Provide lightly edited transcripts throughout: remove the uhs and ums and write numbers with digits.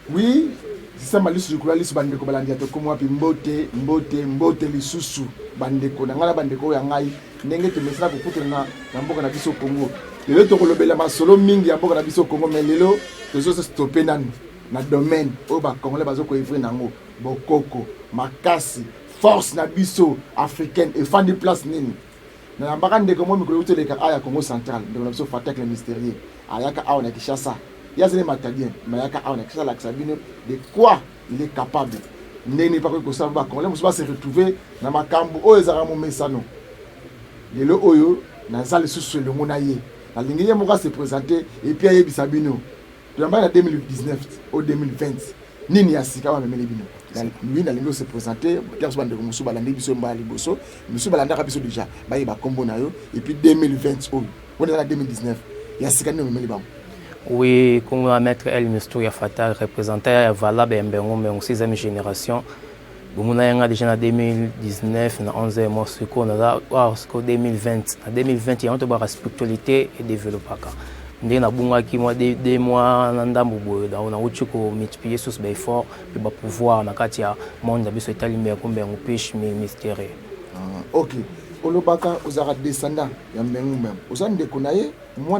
Oui, c'est ça malisu du kulalis bandeko balandi to comme wapi mbote lisusu bandeko na ngala bandeko ya ngai ndenge te mesala ko kutana na mboka na biso Congo. Lelo to kolobela masolo mingi ya mboka na biso Congo mais lelo tozo se stopper nanu na domaine o ba congolais bazo ko ivre nango bokoko makasi force na biso africaine et fan de place nini. Na mbaka ndeko mo mikolo uteleka aya Congo central ndeko na biso Fatak le mystérieux ayaka awa na Kinshasa. Il y a des matériels, mais il y a de quoi il est capable. Il n'est pas que ça va se retrouver dans ma cambo. Oh, ils ont mis ça non. Les lots oyo, dans ça les sous le monaïe. La ligne moka se présenter et puis il y a Bisabino. Tu as en 2019 au 2020. Nini asika wa memeli bino. Lui na ligne se présenter, car ce bande de Moussou balandi biso mbali boso, Moussou balanda biso déjà. Ba yeba combo na yo et puis 2020 oyo. On est dans 2019. Il y a sika no memeli ba. Oui, comme on va mettre El Mistoria Fatal, représentant valable et en 6e génération. On a déjà en 2019, en 11e mois, on a en 2020. En 2020, il y a une spiritualité et développement. On a des mois, on a multiplié sur ce effort pour pouvoir dans le monde de pêche mystérieux. Ok. Olobaka, vous avez descendant, il y a même. Vous avez des connaissances, moi,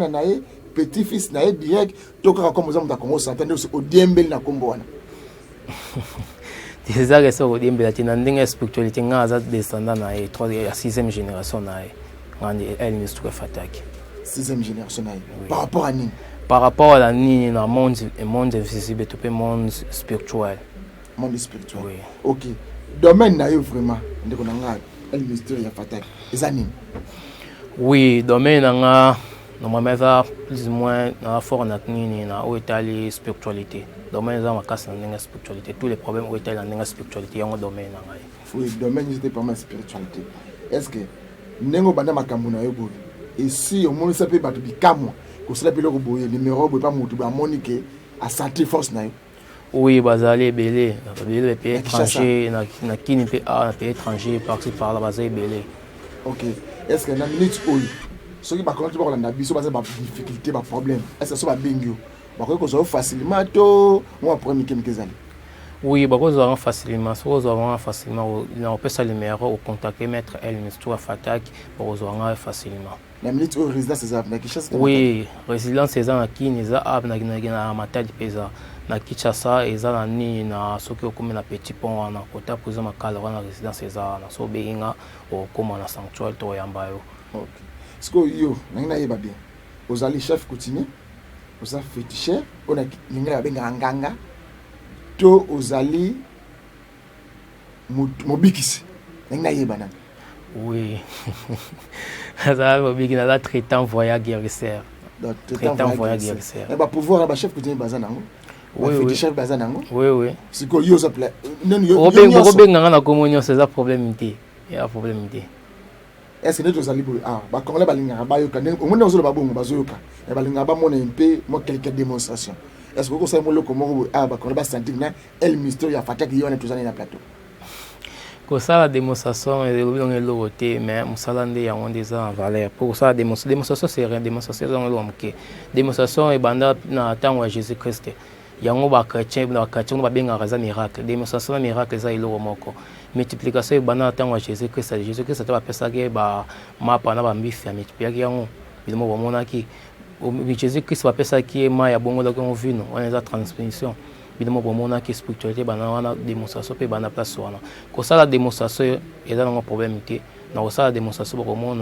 petit-fils na direct toka comme aux hommes d'Congo s'entendre au Diembel na Congo wana. Déjà que ça au Diembel tina ndenge spiritualité ngaza descendant na 6e génération na ngani El Mistoria Fatak. 6e génération na. Par rapport à nini? Par rapport à la nini na monde invisible tout le monde spirituel. Monde spirituel. Oui. OK. Domaine na yo vraiment ndeko na nga El Mistoria Fatak. Ezanini? Oui, domaine nga normalement, plus ou moins, la forme de la spiritualité. Domaine de la spiritualité. Tous les problèmes où est la spiritualité, il y a un domaine. Oui, le domaine de la spiritualité. Est-ce que nous avons des et si on peut faire des camons, que cela peut le numéro, pas monique à santé force. Oui, bazali belé. Les pays étrangers, na pays étrangers, par-ci par-là, bazali belé. Ok. Est-ce que dans la minute où ceux qui ont des difficultés, des problèmes, est-ce que ça va bien? Vous facilement, moi, premier oui, vous avez facilement. Si vous avez facilement, on peut le numéro au contact maître El Mistoria Fatak pour vous avoir facilement. La minute où résidence c'est ça, oui, résidence c'est ça, qui n'est pas na matadi pesa, na Kinshasa et ça na ni na ce que comme na petit pont na côté pour ça makala na résidence c'est ça, na so beinga au comme na sanctuaire to yamba yo. OK. Ce que yo, na yeba bien. Vous allez chef coutumier, vous avez féticheur, on a linga benga nganga. To ozali mobikisi na yeba na. Oui. Ça va bien na traitant voyage guérisseur. Traitant voyage guérisseur. Et ba pouvoir ba chef coutumier bazanango. Oui, féticheur bazanango. Oui, oui. C'est que yo ça plaît. Non yo. Robenga na communion c'est ça problème idée. Il y a problème idée. Est-ce que nous allons ba congolais balinga ba yo kanen on na zo ba bongo bazoyoka. E balinga ba mona un peu mo quelques démonstrations. Est-ce que vous savez comment on va sentir El Mistoria Fatak qui est tous les plateau? Pour ça la démonstration est l'autre mais musalande ya on des en valeur. Pour ça démonstration c'est rien démonstration dans l'homme qui démonstration est banda na temps de Jésus-Christ. Yango ba chrétien ba benga raza miracle. Démonstration miracle ça ilo moko. Multiplication est banda na temps de Jésus-Christ. Jésus-Christ ça va passer ba mapa na ba mbifi multiplier yango. Bidemo ba monaki Jésus-Christ va faire qui est ma ya bongo la qu'on vit on est la transmission évidemment pour mon qui spiritualité bana démonstration pe bana place wana ko ça la démonstration et dans un problèmeité na ça la démonstration pour mon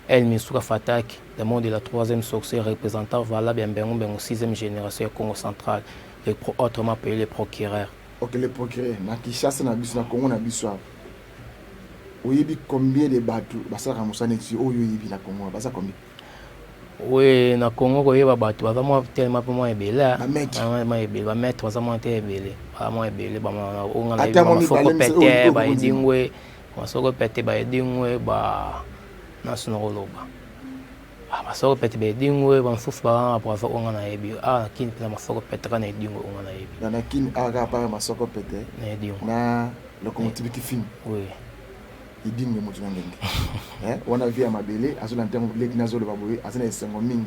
El Mistoria Fatak le monde de la 3e sorcière représentant valable en 6e génération Congo central autrement appelé les procureurs. OK, les procureurs na Kinshasa na biso na Congo na biso oui combien de bateaux basa ramusane ti oyo yibi na Congo basa combien? Oui, na Congo ko yeba bato baza mo tellement pour moi ebela ma ebela ba mettre baza mo te ebele ba mo ebele ba on a la foko pété ba edingwe ma soko pété ba edingwe ba na sonolo ba ma soko pété ba edingwe ba fufu ba pour avoir on a ebi kin na ma soko pété na edingwe on a ebi na kin aga pa ma soko pété na edingwe na locomotive qui filme oui il mutu ngenge on a vu à mabele azona ntango leki nazolo baboye azana esengo mingi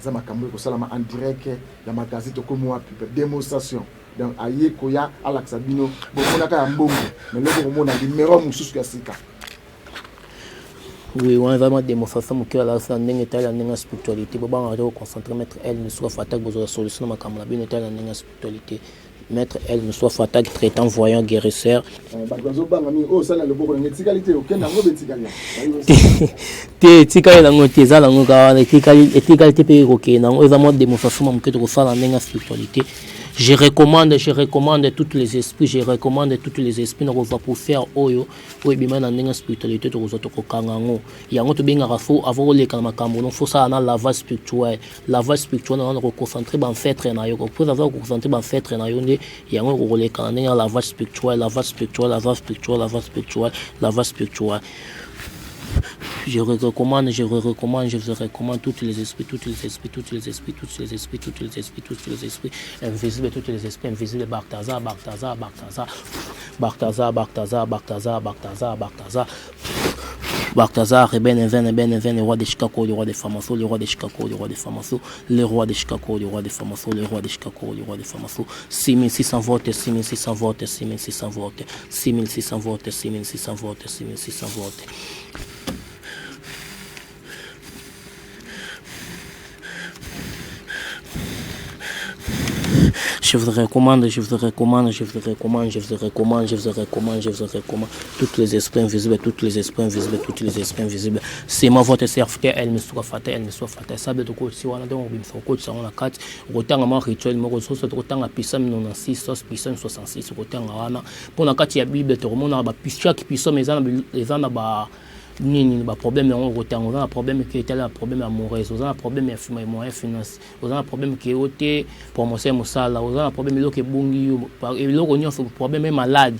ça m'a cambré que ça la en direct la magazine to comme moi démonstration donc aye koya Alex Sabino bon on a ka mbongo mais le bon on a numéro mususu ka sika. Oui, on a vraiment démonstration que la spiritualité. On va concentrer, mettre elle ne soit fatale, vous aurez solution dans ma caméra, bien état la spiritualité. Mettre elle ne soit fatale, traitant, voyant, guérisseur. Oh, ça, le bon, égalité, aucun n'ango betigalia. Tika la ngote, ça la ngoka, égalité pe ok, non, vraiment démonstration que de faire la spiritualité. Je recommande tous les esprits, nous pour faire oyo, bima na ndenga spiritualité to ko to kangango. Yango to benga rafo avant les kamakambo, non faut ça na lavage spirituel. Lavage spirituel on ko concentrer ban fait na yo, pour avoir concentrer ban fait na yo ne yango ko le kananga lavage spirituel. Je vous recommande tous les esprits, invisibles, Balthazar, le roi de Chicago, le roi de Famaso, le roi de Chicago, le roi de Famaso, le roi de Chicago, le roi de Famaso, le roi de Chicago, le roi de Famaso, 6600 votes, 6600 votes, 6600 votes, 6600 votes, 6600 votes, 6600 votes. Je vous recommande tous les esprits invisibles. C'est ma vote serviteur, elle me soit fatale, Ça veut dire que si on a donc un coach sur la carte, autant à rituel, mais autant à Pissam 96, Pissam 66, autant à pour la carte, il y a Bible, tout le monde a chaque Pissam, les gens ont ni problème on retard on a un problème qui était là un problème amoureux on a un problème moyen financier on a un problème qui est promotion musala on a un problème là qui bungi et là on a un problème malade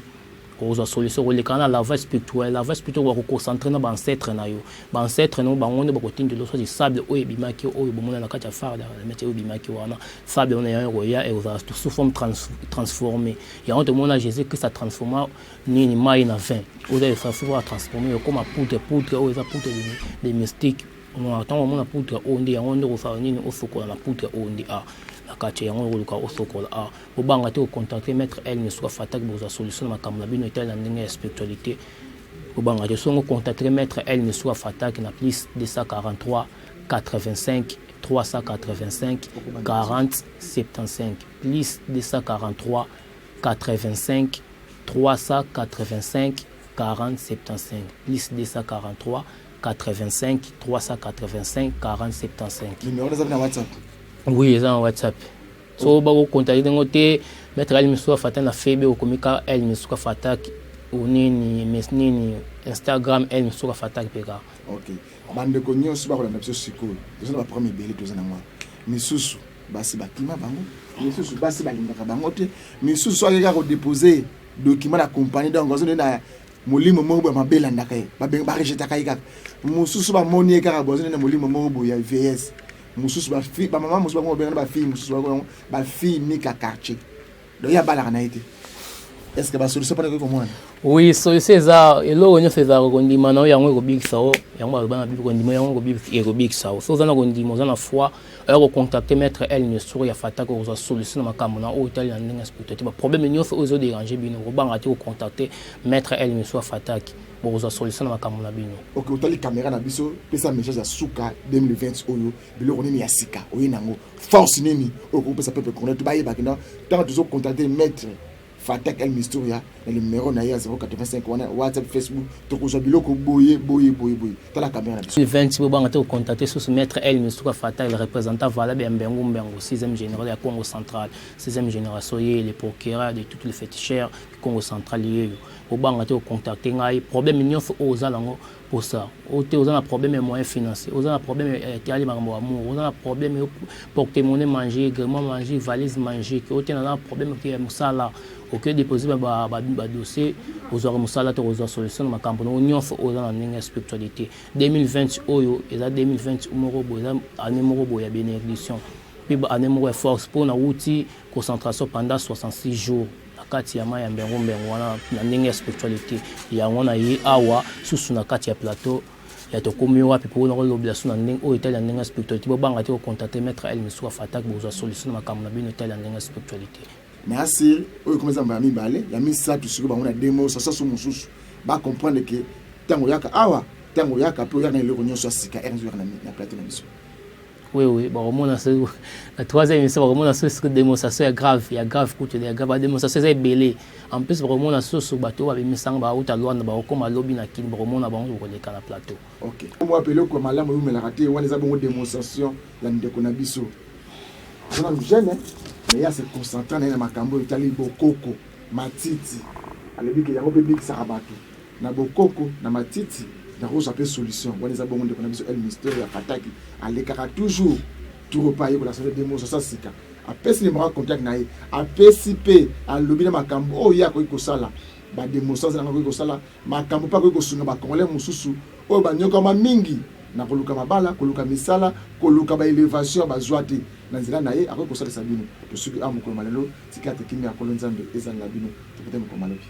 aux solutions les canaux lavage spirituel on va concentrer dans ancêtre na yo ancêtre no bango ne ba de l'eau sable o ebimaki o bomona na kati faire le métier ebimaki wana sable on a roya et va sous forme transformée et on demande à Jésus que ça transforme ni mai na vin ou d'aller ça se va transformer comme poudre ou ça poudre des mystiques on attend on a poudre on dit on ne faire ni au soko na poudre on dit ah la kati yango luka osokola a bobanga te contacter maître elle ne soit fatale pour la solution ma kamla bino etel na spiritualité bobanga te songo contacter maître elle ne soit fatale na plus 243 85 385 40 75 plus 243 85 385 40 75 plus 243 85 385 40 75 numéro de WhatsApp. Oui, ils ont WhatsApp. So, vous contactez d'un côté, mettre elle me soit fatale na febe ou komika elle me soit fatale ou ni Instagram elle me soit fatale peka. OK. Bande ko nyonso ba ko na biso sikoyo. Biso na premier belé tozana moi. Misusu basi bakima bango. Misusu basi balingaka bango te. Misusu akeka ko déposer document na compagnie donc ozo na molimo moko ba mabela ndaka ba rejeter kaka. Misusu ba moni kaka bozo na molimo moko ya VS. Mususu ba fille ba maman mususu ba ngobena ba fille mususu ba fille ni ka quartier donc ya bala kana été est-ce que ba solution pas ko mwana oui so César elo nyo César ko ndima na yango ko big sao yango ba na big ko ndima yango ko big sao so zana ko ndima zana foi ko contacter maître elle ne sur ya fata ko zo solution na makambo na hôtel ya ndinga spiritualité ba problème nyo so zo déranger bino ko banga te ko contacter maître elle ne soit fataki pour la solution na makambo na bino. OK, autant les caméras na biso pesa message à Suka 2020 oyo bilo oni ya sika oyi nango force nini o ko pesa peuple connaître ba yeba kina tant tu contacter maître Fatak El Mistoria le numéro na 085 WhatsApp Facebook to ko zo bilo ko boye ta la caméra na biso 20 bo banga te contacter sur maître El Mistoria Fatak le représentant valable Mbengu 6e général de Congo central 6e génération les procureurs de toutes les féticheurs Congo central lié au banga te contacter ngai problème nyons aux alango pour ça aux a problème moyen financier aux a problème tali makambo amour aux a problème porte-monnaie manger gréement manger valise manger que autant na problème que musala auquel déposer ba dossier aux aura musala to aux solution makambo nyons aux a na spiritualité 2020 oyo et ça 2020 morobo ça année morobo ya bénédiction puis année morobo force pour na outil concentration pendant 66 jours kati ya maya mbengo wana na ndenge spiritualité ya ngona yi awa susu na kati ya plateau ya tokomi wapi po na lobela suna ndenge o etali ndenge spiritualité bobanga te ko contacter maître El Missou Fatak bozwa solution na makambo na bino etali ndenge spiritualité. Merci oyo komeza mbala mibale ya misatu siko bango na demo ça so mususu ba comprendre que tango yaka awa tango yaka pe yaka na eloko nyonso asika RNZ na plateau na biso. Oui, bon, la troisième émission, vraiment, c'est une démonstration grave, il y a grave, il y a grave, la démonstration est belée. En plus, vraiment, la sauce au bateau, avec mes sangs, à l'eau, comme à l'objet, vraiment, on a bon le plateau. Ok. On va appeler comme Malam ou Melaraté, on a une démonstration, la Ndekonabiso. On a une jeune, mais il y a ce concentrant dans ma cambo, Italie, Bokoko, Matiti. À l'époque, il y a un peu de Sarabato. Na Bokoko, na Matiti. Dans ça peut solution on les a bon de connaître El Mystère ya Fataki alekaka toujours tout repas pour la santé des mots ça sika après si numéro contact na a PCP a lobby na makambo o ya ko sala ba démonstration na ko sala makambo pa ko sunga ba congolais mususu o ba nyoka ma mingi na koluka mabala koluka misala koluka ba élévation ba joate na nzela na ye ako ko sala sabino to suki amukolo malelo tikate kimi akolonzambe ezanga bino to peut-être ko malobi